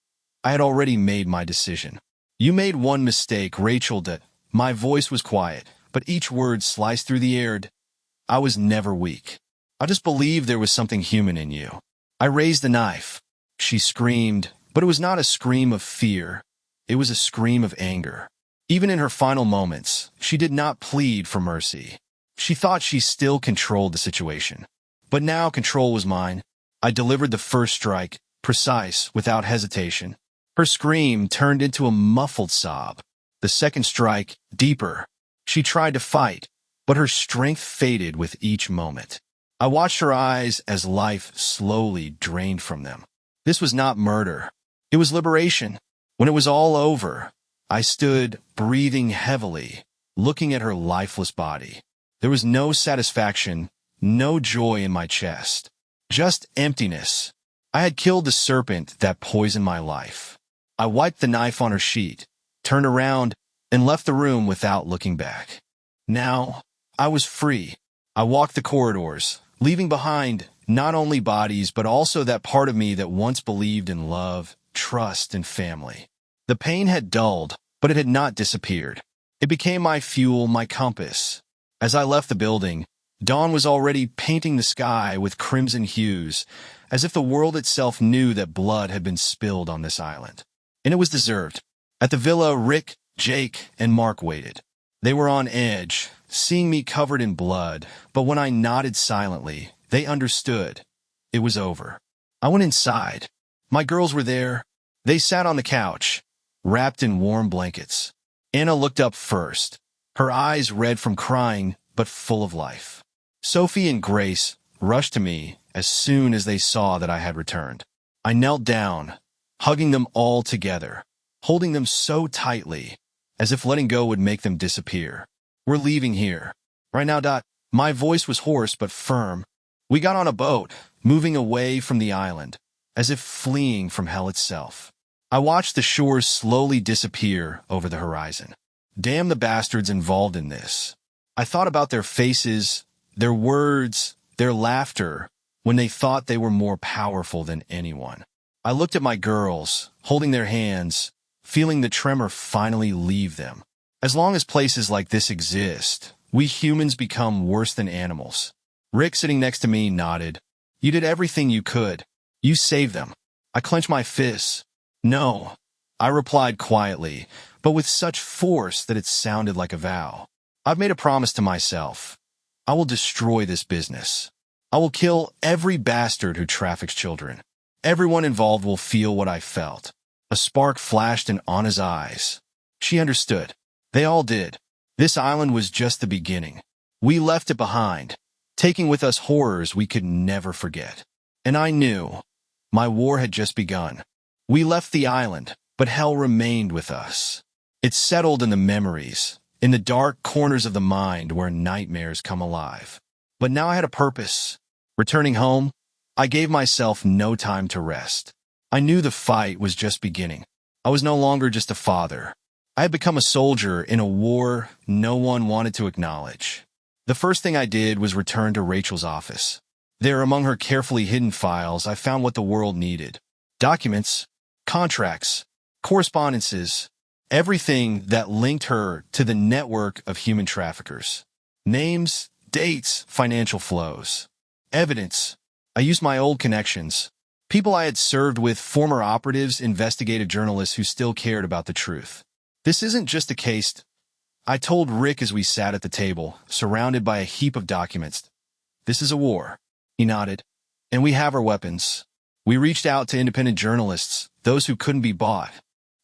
I had already made my decision. You made one mistake, Rachel. My voice was quiet, but each word sliced through the air. I was never weak. I just believed there was something human in you. I raised the knife. She screamed, but it was not a scream of fear. It was a scream of anger. Even in her final moments, she did not plead for mercy. She thought she still controlled the situation. But now control was mine. I delivered the first strike, precise, without hesitation. Her scream turned into a muffled sob. The second strike, deeper. She tried to fight, but her strength faded with each moment. I watched her eyes as life slowly drained from them. This was not murder. It was liberation. When it was all over, I stood, breathing heavily, looking at her lifeless body. There was no satisfaction, no joy in my chest, just emptiness. I had killed the serpent that poisoned my life. I wiped the knife on her sheet, turned around, and left the room without looking back. Now, I was free. I walked the corridors, leaving behind not only bodies but also that part of me that once believed in love, trust, and family. The pain had dulled, but it had not disappeared. It became my fuel, my compass. As I left the building, dawn was already painting the sky with crimson hues, as if the world itself knew that blood had been spilled on this island. And it was deserved. At the villa, Rick, Jake, and Mark waited. They were on edge, seeing me covered in blood, but when I nodded silently, they understood. It was over. I went inside. My girls were there. They sat on the couch, wrapped in warm blankets. Anna looked up first, her eyes red from crying, but full of life. Sophie and Grace rushed to me as soon as they saw that I had returned. I knelt down, hugging them all together, holding them so tightly, as if letting go would make them disappear. We're leaving here. Right now. My voice was hoarse but firm. We got on a boat, moving away from the island, as if fleeing from hell itself. I watched the shores slowly disappear over the horizon. Damn the bastards involved in this. I thought about their faces, their words, their laughter, when they thought they were more powerful than anyone. I looked at my girls, holding their hands, feeling the tremor finally leave them. As long as places like this exist, we humans become worse than animals. Rick, sitting next to me, nodded. You did everything you could. You saved them. I clenched my fists. No, I replied quietly, but with such force that it sounded like a vow. I've made a promise to myself. I will destroy this business. I will kill every bastard who traffics children. Everyone involved will feel what I felt. A spark flashed in Anna's eyes. She understood. They all did. This island was just the beginning. We left it behind, taking with us horrors we could never forget. And I knew my war had just begun. We left the island, but hell remained with us. It settled in the memories, in the dark corners of the mind where nightmares come alive. But now I had a purpose. Returning home, I gave myself no time to rest. I knew the fight was just beginning. I was no longer just a father. I had become a soldier in a war no one wanted to acknowledge. The first thing I did was return to Rachel's office. There, among her carefully hidden files, I found what the world needed. Documents, contracts, correspondences, everything that linked her to the network of human traffickers. Names, dates, financial flows. Evidence. I used my old connections. People I had served with, former operatives, investigative journalists who still cared about the truth. This isn't just a case, I told Rick as we sat at the table, surrounded by a heap of documents. This is a war. He nodded. And we have our weapons. We reached out to independent journalists, those who couldn't be bought.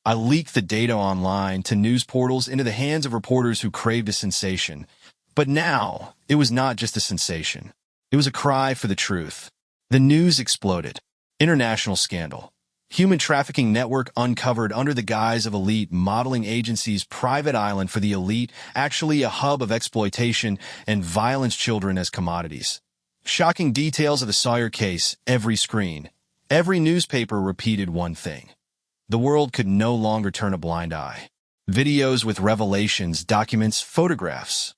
I leaked the data online to news portals into the hands of reporters who craved a sensation. But now, it was not just a sensation. It was a cry for the truth. The news exploded. International scandal. Human trafficking network uncovered under the guise of elite modeling agencies, private island for the elite, actually a hub of exploitation and violence, children as commodities. Shocking details of the Sawyer case, every screen. Every newspaper repeated one thing. The world could no longer turn a blind eye. Videos with revelations, documents, photographs.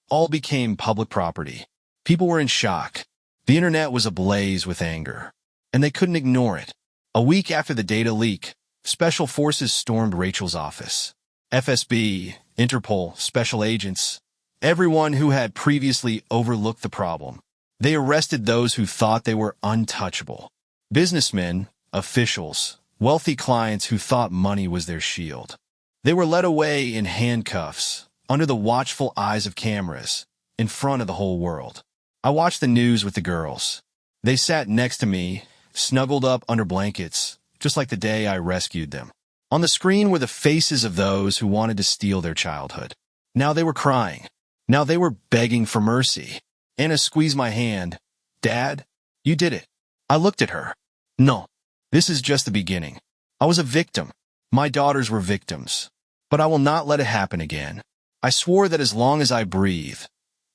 All became public property. People were in shock. The internet was ablaze with anger. And they couldn't ignore it. A week after the data leak, special forces stormed Rachel's office. FSB, Interpol, special agents, everyone who had previously overlooked the problem. They arrested those who thought they were untouchable. Businessmen, officials, wealthy clients who thought money was their shield. They were led away in handcuffs, under the watchful eyes of cameras, in front of the whole world. I watched the news with the girls. They sat next to me, snuggled up under blankets, just like the day I rescued them. On the screen were the faces of those who wanted to steal their childhood. Now they were crying. Now they were begging for mercy. Anna squeezed my hand. Dad, you did it. I looked at her. No, this is just the beginning. I was a victim. My daughters were victims. But I will not let it happen again. I swore that as long as I breathe,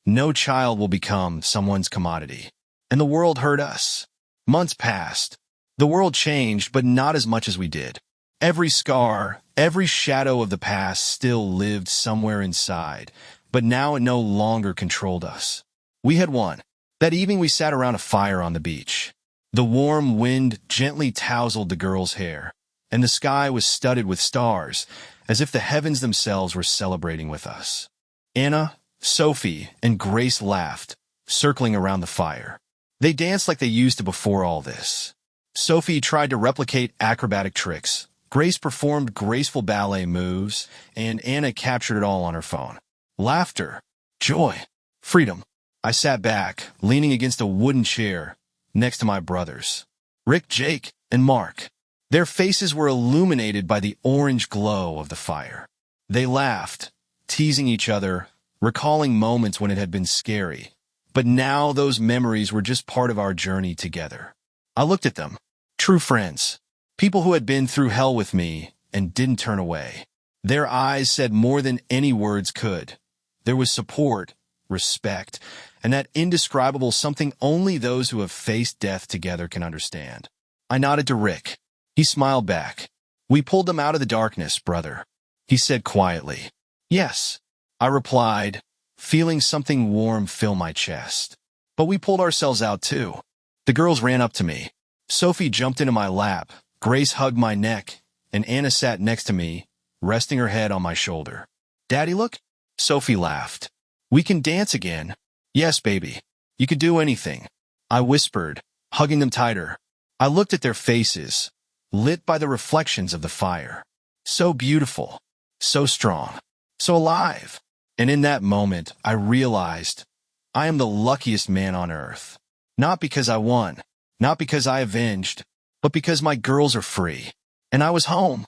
no child will become someone's commodity. And the world heard us. Months passed. The world changed, but not as much as we did. Every scar, every shadow of the past still lived somewhere inside, but now it no longer controlled us. We had won. That evening we sat around a fire on the beach. The warm wind gently tousled the girls' hair, and the sky was studded with stars, as if the heavens themselves were celebrating with us. Anna, Sophie, and Grace laughed, circling around the fire. They danced like they used to before all this. Sophie tried to replicate acrobatic tricks. Grace performed graceful ballet moves, and Anna captured it all on her phone. Laughter, joy, freedom. I sat back, leaning against a wooden chair, next to my brothers, Rick, Jake, and Mark. Their faces were illuminated by the orange glow of the fire. They laughed, teasing each other, recalling moments when it had been scary. But now those memories were just part of our journey together. I looked at them. True friends. People who had been through hell with me and didn't turn away. Their eyes said more than any words could. There was support, respect, and that indescribable something only those who have faced death together can understand. I nodded to Rick. He smiled back. We pulled them out of the darkness, brother. He said quietly. Yes, I replied, feeling something warm fill my chest. But we pulled ourselves out too. The girls ran up to me. Sophie jumped into my lap, Grace hugged my neck, and Anna sat next to me, resting her head on my shoulder. Daddy, look? Sophie laughed. We can dance again. Yes, baby. You could do anything. I whispered, hugging them tighter. I looked at their faces, lit by the reflections of the fire. So beautiful, so strong, so alive. And in that moment, I realized I am the luckiest man on earth. Not because I won, not because I avenged, but because my girls are free. and I was home.